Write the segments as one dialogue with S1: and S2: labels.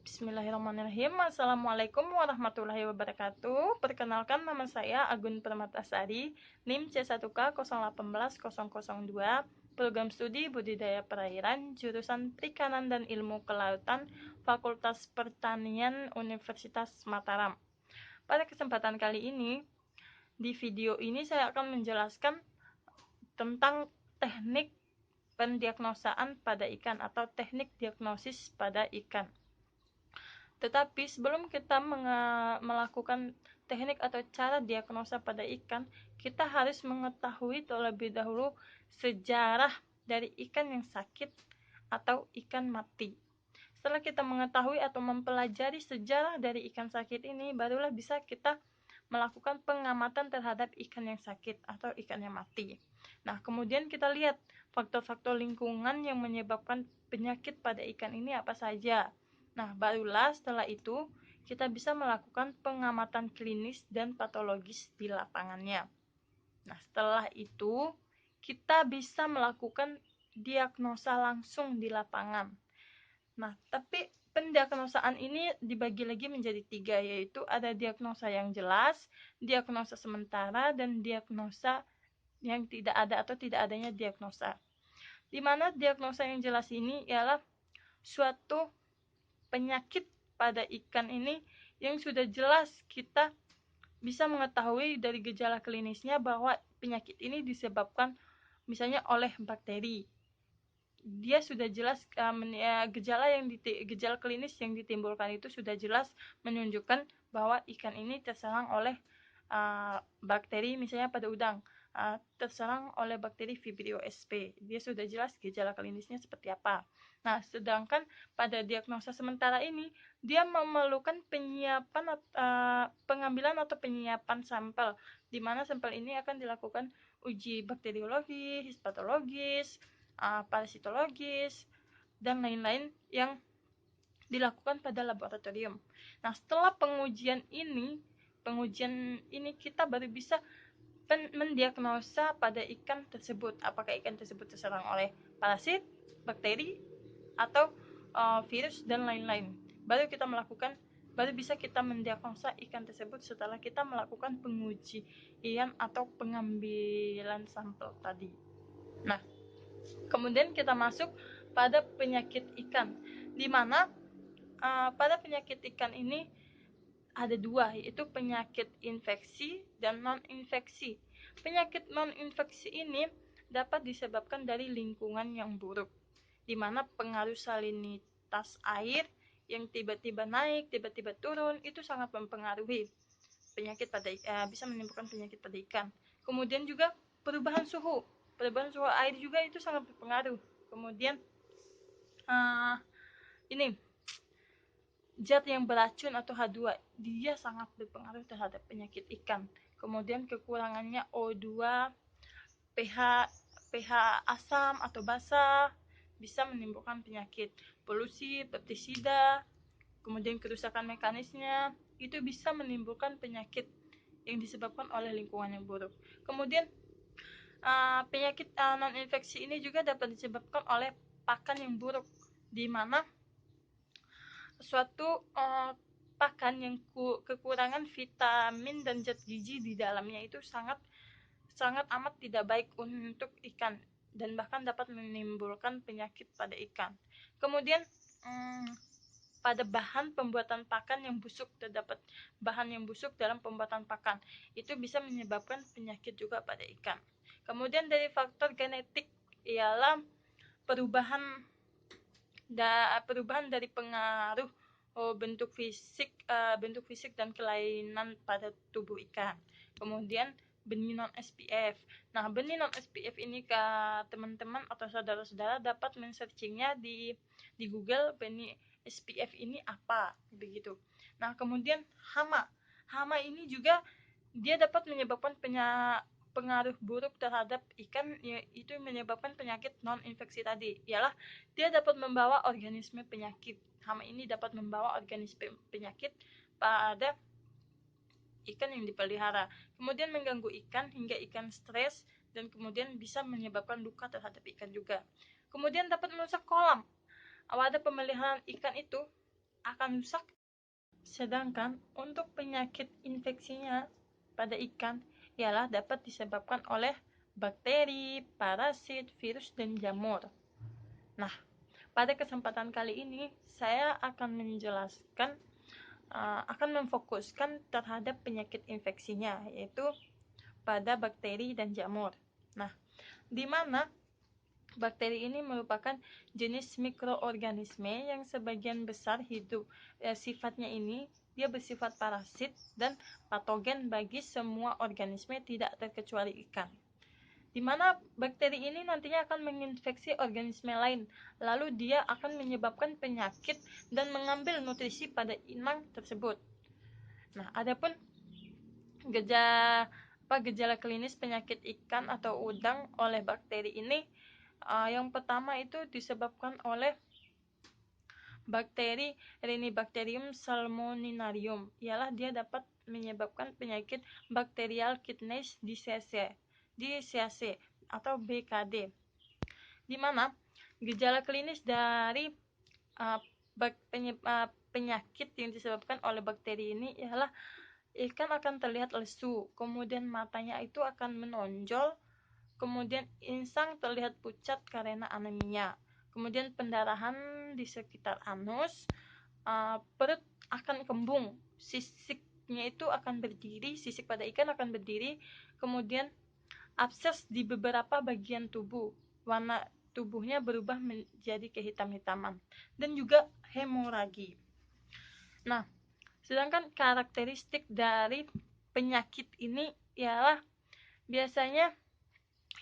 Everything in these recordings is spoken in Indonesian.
S1: Bismillahirrahmanirrahim. Assalamualaikum warahmatullahi wabarakatuh. Perkenalkan, nama saya Agun Permatasari, NIM C1K081002, Program Studi Budidaya Perairan, Jurusan Perikanan dan Ilmu Kelautan, Fakultas Pertanian Universitas Mataram. Pada kesempatan kali ini, di video ini saya akan menjelaskan tentang teknik pendiagnosaan pada ikan atau teknik diagnosis pada ikan. Tetapi sebelum kita melakukan teknik atau cara diagnosa pada ikan, kita harus mengetahui terlebih dahulu sejarah dari ikan yang sakit atau ikan mati. Setelah kita mengetahui atau mempelajari sejarah dari ikan sakit ini, barulah bisa kita melakukan pengamatan terhadap ikan yang sakit atau ikan yang mati. Nah, kemudian kita lihat faktor-faktor lingkungan yang menyebabkan penyakit pada ikan ini apa saja. Nah, barulah setelah itu kita bisa melakukan pengamatan klinis dan patologis di lapangannya. Nah, setelah itu kita bisa melakukan diagnosa langsung di lapangan. Nah, tapi pendiagnosaan ini dibagi lagi menjadi 3, yaitu ada diagnosa yang jelas, diagnosa sementara, dan diagnosa yang tidak ada atau tidak adanya diagnosa. Di mana diagnosa yang jelas ini ialah suatu penyakit pada ikan ini yang sudah jelas kita bisa mengetahui dari gejala klinisnya bahwa penyakit ini disebabkan misalnya oleh bakteri. Dia sudah jelas gejala klinis yang ditimbulkan itu sudah jelas menunjukkan bahwa ikan ini terserang oleh bakteri, misalnya pada udang terserang oleh bakteri Vibrio sp. Dia sudah jelas gejala klinisnya seperti apa. Nah, sedangkan pada diagnosa sementara ini dia memerlukan pengambilan atau penyiapan sampel, di mana sampel ini akan dilakukan uji bakteriologi, histopatologis, parasitologis, dan lain-lain yang dilakukan pada laboratorium. Nah, setelah pengujian ini kita baru bisa mendiagnosa pada ikan tersebut, apakah ikan tersebut terserang oleh parasit, bakteri, atau virus dan lain-lain. Baru bisa kita mendiagnosa ikan tersebut setelah kita melakukan pengujian atau pengambilan sampel tadi. Nah, kemudian kita masuk pada penyakit ikan, di mana pada penyakit ikan ini ada 2, yaitu penyakit infeksi dan non-infeksi. Penyakit non-infeksi ini dapat disebabkan dari lingkungan yang buruk, di mana pengaruh salinitas air yang tiba-tiba naik, tiba-tiba turun, itu sangat mempengaruhi penyakit bisa menimbulkan penyakit pada ikan. Kemudian juga perubahan suhu air juga itu sangat berpengaruh. Kemudian ini zat yang beracun atau H2, dia sangat berpengaruh terhadap penyakit ikan. Kemudian kekurangannya O2, pH asam atau basa bisa menimbulkan penyakit. Polusi, pestisida, kemudian kerusakan mekanisme itu bisa menimbulkan penyakit yang disebabkan oleh lingkungan yang buruk. Kemudian penyakit non-infeksi ini juga dapat disebabkan oleh pakan yang buruk, di mana suatu pakan yang kekurangan vitamin dan zat gizi di dalamnya itu sangat amat tidak baik untuk ikan, dan bahkan dapat menimbulkan penyakit pada ikan. Kemudian pada bahan pembuatan pakan yang busuk, terdapat bahan yang busuk dalam pembuatan pakan, itu bisa menyebabkan penyakit juga pada ikan. Kemudian dari faktor genetik ialah perubahan dari pengaruh bentuk fisik dan kelainan pada tubuh ikan. Kemudian benih non SPF. Nah, benih non SPF ini ke teman-teman atau saudara-saudara dapat men-searchingnya di Google, benih SPF ini apa, begitu. Nah, kemudian hama ini juga dia dapat menyebabkan pengaruh buruk terhadap ikan, yaitu menyebabkan penyakit non-infeksi tadi, ialah dia dapat membawa organisme penyakit. Hama ini dapat membawa organisme penyakit pada ikan yang dipelihara, kemudian mengganggu ikan hingga ikan stres, dan kemudian bisa menyebabkan luka terhadap ikan juga. Kemudian dapat merusak kolam. Pada pemeliharaan ikan itu akan rusak. Sedangkan untuk penyakit infeksinya pada ikan ialah dapat disebabkan oleh bakteri, parasit, virus, dan jamur. Nah, pada kesempatan kali ini saya akan menjelaskan akan memfokuskan terhadap penyakit infeksinya, yaitu pada bakteri dan jamur. Nah, di mana bakteri ini merupakan jenis mikroorganisme yang sebagian besar hidup sifatnya ini dia bersifat parasit dan patogen bagi semua organisme tidak terkecuali ikan. Di mana bakteri ini nantinya akan menginfeksi organisme lain, lalu dia akan menyebabkan penyakit dan mengambil nutrisi pada inang tersebut. Nah, adapun gejala klinis penyakit ikan atau udang oleh bakteri ini, yang pertama itu disebabkan oleh bakteri Rhinibacterium salmoninarium, ialah dia dapat menyebabkan penyakit bakterial kidney disease atau BKD, di mana gejala klinis dari penyakit yang disebabkan oleh bakteri ini ialah ikan akan terlihat lesu, kemudian matanya itu akan menonjol, kemudian insang terlihat pucat karena anemia, kemudian pendarahan di sekitar anus, perut akan kembung, sisiknya itu akan berdiri, sisik pada ikan akan berdiri, kemudian abses di beberapa bagian tubuh, warna tubuhnya berubah menjadi kehitam-hitaman, dan juga hemoragi. Nah, sedangkan karakteristik dari penyakit ini ialah biasanya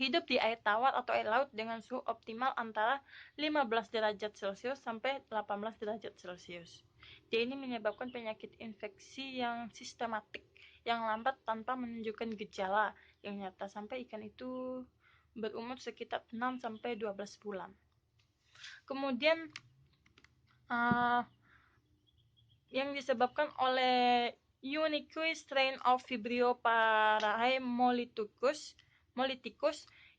S1: hidup di air tawar atau air laut dengan suhu optimal antara 15 derajat Celcius sampai 18 derajat Celcius. Dia ini menyebabkan penyakit infeksi yang sistematik, yang lambat tanpa menunjukkan gejala yang nyata sampai ikan itu berumur sekitar 6 sampai 12 bulan. Kemudian yang disebabkan oleh unique strain of Vibrio paramolyticus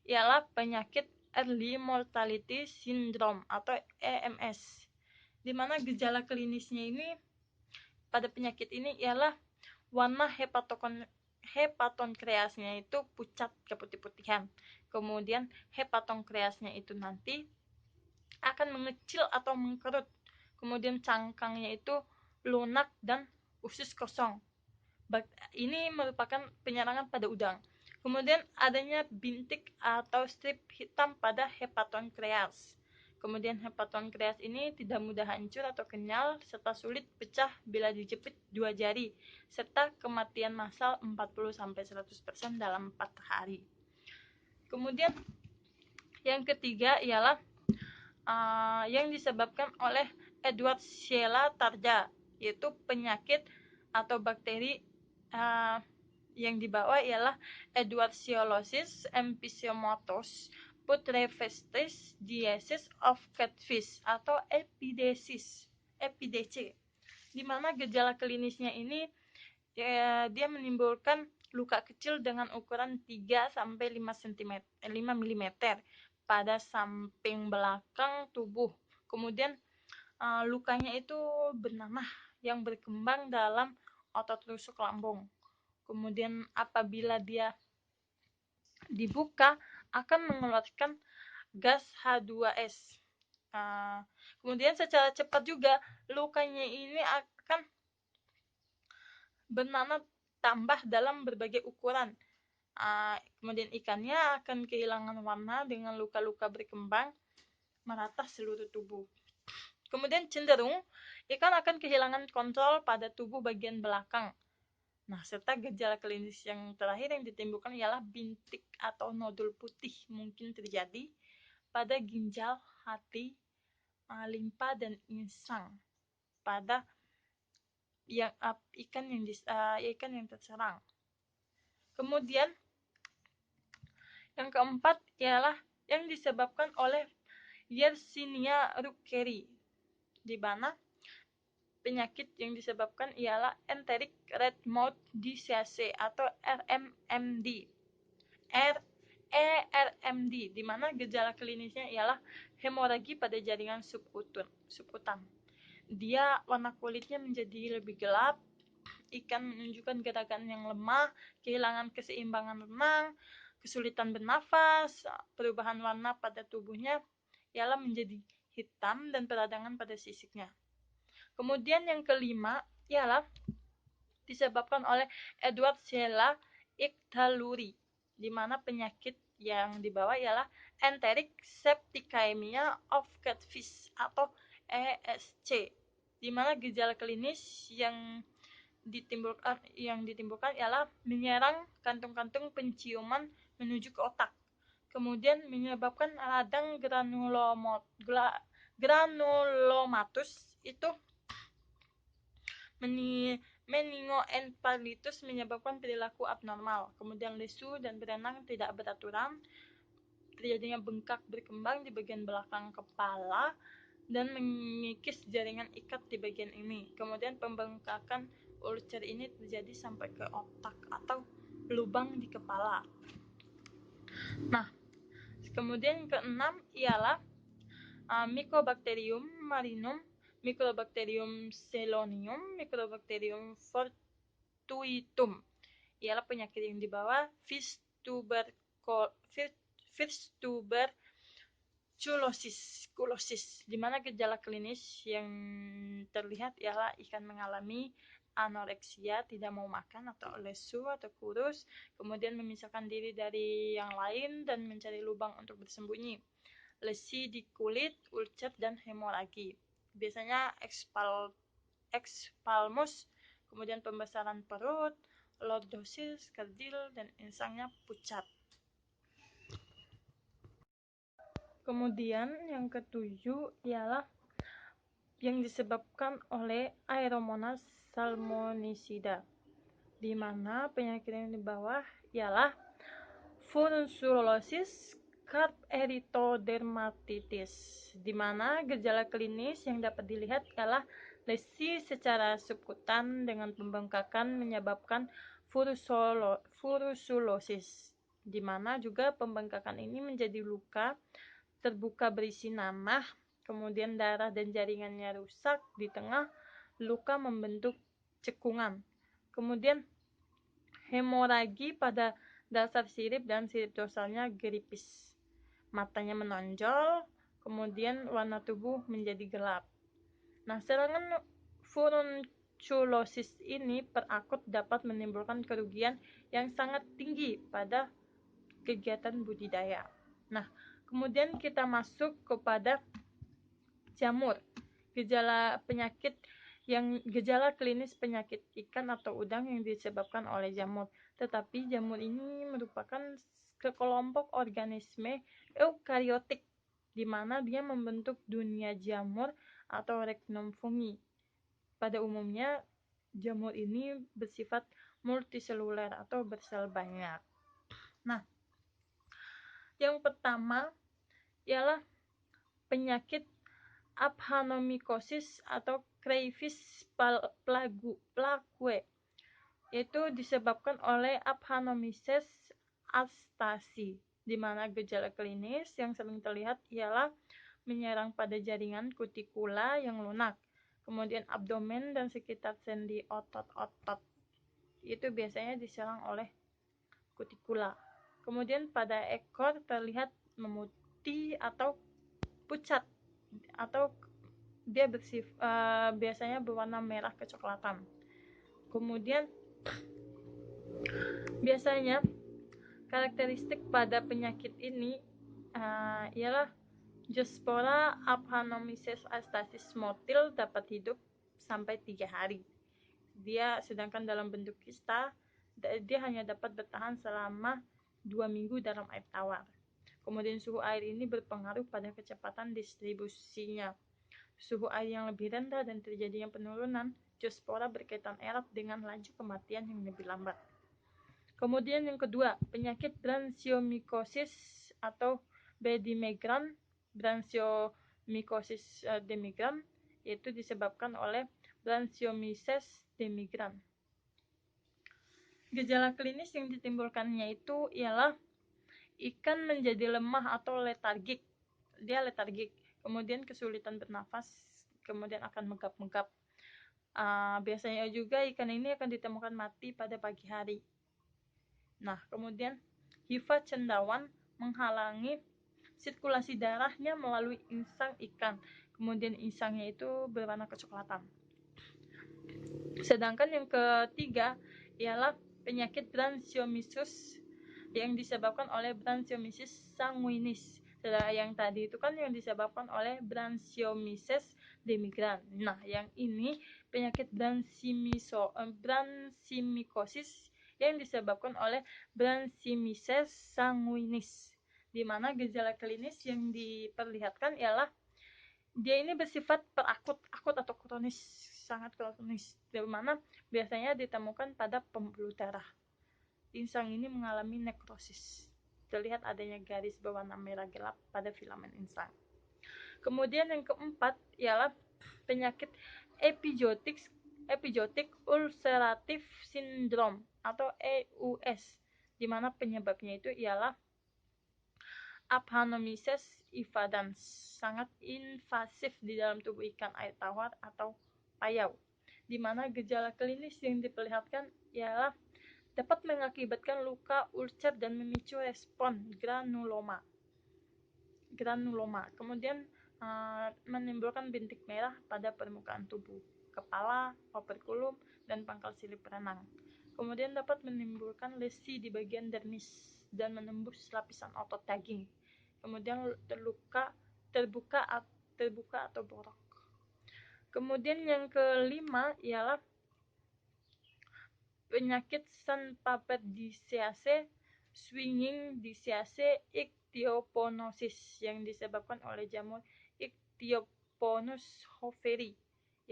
S1: ialah penyakit early mortality syndrome atau EMS, di mana gejala klinisnya ini pada penyakit ini ialah warna hepatonkreasnya itu pucat keputih-putihan, kemudian hepatonkreasnya itu nanti akan mengecil atau mengkerut, kemudian cangkangnya itu lunak dan usus kosong. Ini merupakan penyerangan pada udang. Kemudian adanya bintik atau strip hitam pada hepatonkreas. Kemudian hepatonkreas ini tidak mudah hancur atau kenyal serta sulit pecah bila dijepit 2 jari, serta kematian massal 40-100% dalam 4 hari. Kemudian yang ketiga ialah yang disebabkan oleh Edwardsella tarja, yaitu penyakit atau bakteri yang dibawa ialah Edwardsiolosis emphysematous putrefestis disease of catfish atau EPDC, di mana gejala klinisnya ini dia menimbulkan luka kecil dengan ukuran 3 sampai 5 mm pada samping belakang tubuh. Kemudian lukanya itu bernanah yang berkembang dalam otot rusuk lambung. Kemudian apabila dia dibuka akan mengeluarkan gas H2S. Kemudian secara cepat juga lukanya ini akan bernanah tambah dalam berbagai ukuran. Kemudian ikannya akan kehilangan warna dengan luka-luka berkembang merata seluruh tubuh. Kemudian cenderung ikan akan kehilangan kontrol pada tubuh bagian belakang. Nah, serta gejala klinis yang terakhir yang ditimbulkan ialah bintik atau nodul putih mungkin terjadi pada ginjal, hati, limpa, dan insang pada ikan yang terserang. Kemudian yang keempat ialah yang disebabkan oleh Yersinia rukeri, di mana penyakit yang disebabkan ialah enteric red mouth disease atau RMMD. di mana gejala klinisnya ialah hemoragi pada jaringan subutan, dia warna kulitnya menjadi lebih gelap. Ikan menunjukkan gerakan yang lemah, kehilangan keseimbangan renang, kesulitan bernafas, perubahan warna pada tubuhnya ialah menjadi hitam dan peradangan pada sisiknya. Kemudian yang kelima ialah disebabkan oleh Edward Sheila Iqtalluri, di mana penyakit yang dibawa ialah enteric septicemia of catfish atau ESC, di mana gejala klinis yang ditimbulkan ialah menyerang kantung-kantung penciuman menuju ke otak, kemudian menyebabkan radang granulomatus itu meningoencephalitis menyebabkan perilaku abnormal, kemudian lesu dan berenang tidak beraturan, terjadinya bengkak berkembang di bagian belakang kepala dan mengikis jaringan ikat di bagian ini. Kemudian pembengkakan ulcer ini terjadi sampai ke otak atau lubang di kepala. Nah, kemudian keenam ialah Mycobacterium marinum, Mycobacterium celonium, Mycobacterium fortuitum. Ialah penyakit yang dibawa virus tuberculosis, di mana gejala klinis yang terlihat ialah ikan mengalami anoreksia, tidak mau makan atau lesu atau kurus, kemudian memisahkan diri dari yang lain dan mencari lubang untuk bersembunyi, lesi di kulit, ulcer, dan hemoragi. Biasanya ekspalmus, kemudian pembesaran perut, lordosis, kerdil, dan insangnya pucat. Kemudian yang ketujuh ialah yang disebabkan oleh Aeromonas salmonicida, di mana penyakit yang di bawah ialah furunculosis, carp erythrodermatitis, di mana gejala klinis yang dapat dilihat ialah lesi secara subkutan dengan pembengkakan menyebabkan furunculosis, di mana juga pembengkakan ini menjadi luka terbuka berisi nanah, kemudian darah dan jaringannya rusak di tengah luka membentuk cekungan, kemudian hemoragi pada dasar sirip dan sirip dorsalnya geripis, matanya menonjol, kemudian warna tubuh menjadi gelap. Nah, serangan furunculosis ini perakut dapat menimbulkan kerugian yang sangat tinggi pada kegiatan budidaya. Nah, kemudian kita masuk kepada jamur. Gejala klinis penyakit ikan atau udang yang disebabkan oleh jamur. Tetapi jamur ini merupakan kelompok organisme eukariotik, di mana dia membentuk dunia jamur atau reknum fungi. Pada umumnya jamur ini bersifat multiseluler atau bersel banyak. Nah, yang pertama ialah penyakit aphanomycosis atau crayfish plague, yaitu disebabkan oleh Aphanomyces astasi, di mana gejala klinis yang sering terlihat ialah menyerang pada jaringan kutikula yang lunak, kemudian abdomen dan sekitar sendi otot-otot. Itu biasanya diserang oleh kutikula. Kemudian pada ekor terlihat memutih atau pucat, atau dia biasanya berwarna merah kecoklatan. Kemudian biasanya karakteristik pada penyakit ini ialah Zoospora Aphanomyces astasis motil dapat hidup sampai 3 hari. Sedangkan dalam bentuk kista, dia hanya dapat bertahan selama 2 minggu dalam air tawar. Kemudian suhu air ini berpengaruh pada kecepatan distribusinya. Suhu air yang lebih rendah dan terjadinya penurunan Zoospora berkaitan erat dengan laju kematian yang lebih lambat. Kemudian yang kedua, penyakit branchiomycosis atau Bedimegran, Branchiomycosis demigran, yaitu disebabkan oleh Branchiomyces demigran. Gejala klinis yang ditimbulkannya itu ialah ikan menjadi lemah atau letargik. Dia letargik. Kemudian kesulitan bernafas, kemudian akan megap-megap. Biasanya juga ikan ini akan ditemukan mati pada pagi hari. Nah, kemudian hifa cendawan menghalangi sirkulasi darahnya melalui insang ikan. Kemudian insangnya itu berwarna kecoklatan. Sedangkan yang ketiga ialah penyakit Branchiomyces yang disebabkan oleh Branchiomyces sanguinis. Sedangkan yang tadi itu kan yang disebabkan oleh Branchiomyces demigrans. Nah, yang ini penyakit Branchimycosis yang disebabkan oleh Branchiomyces sanguinis, di mana gejala klinis yang diperlihatkan ialah dia ini bersifat perakut atau kronis, sangat kronis, di mana biasanya ditemukan pada pembuluh darah. Insang ini mengalami nekrosis. Terlihat adanya garis berwarna merah gelap pada filamen insang. Kemudian yang keempat ialah penyakit epizotic ulcerative syndrome atau EUS, di mana penyebabnya itu ialah Aphanomeses invadans, sangat invasif di dalam tubuh ikan air tawar atau payau, di mana gejala klinis yang diperlihatkan ialah dapat mengakibatkan luka, ulcer, dan memicu respon granuloma. Kemudian menimbulkan bintik merah pada permukaan tubuh, kepala, operkulum, dan pangkal sirip renang. Kemudian dapat menimbulkan lesi di bagian dermis dan menembus lapisan otot daging. Kemudian terbuka atau borok. Kemudian yang kelima ialah penyakit Sanpapediceae swinging disease ichthyoponosis yang disebabkan oleh jamur Ichthyoponus hoveri.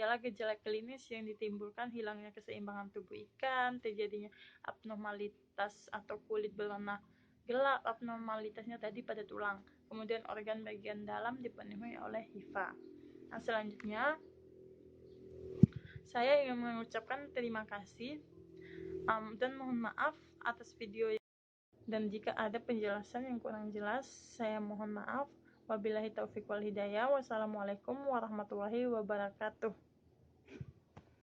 S1: Ialah gejala klinis yang ditimbulkan hilangnya keseimbangan tubuh ikan, terjadinya abnormalitas atau kulit berwarna gelap, abnormalitasnya tadi pada tulang. Kemudian organ bagian dalam dipenuhi oleh hifa. Nah, selanjutnya saya ingin mengucapkan terima kasih dan mohon maaf atas video dan jika ada penjelasan yang kurang jelas, saya mohon maaf. Wabillahi taufiq wal hidayah. Wassalamualaikum warahmatullahi wabarakatuh.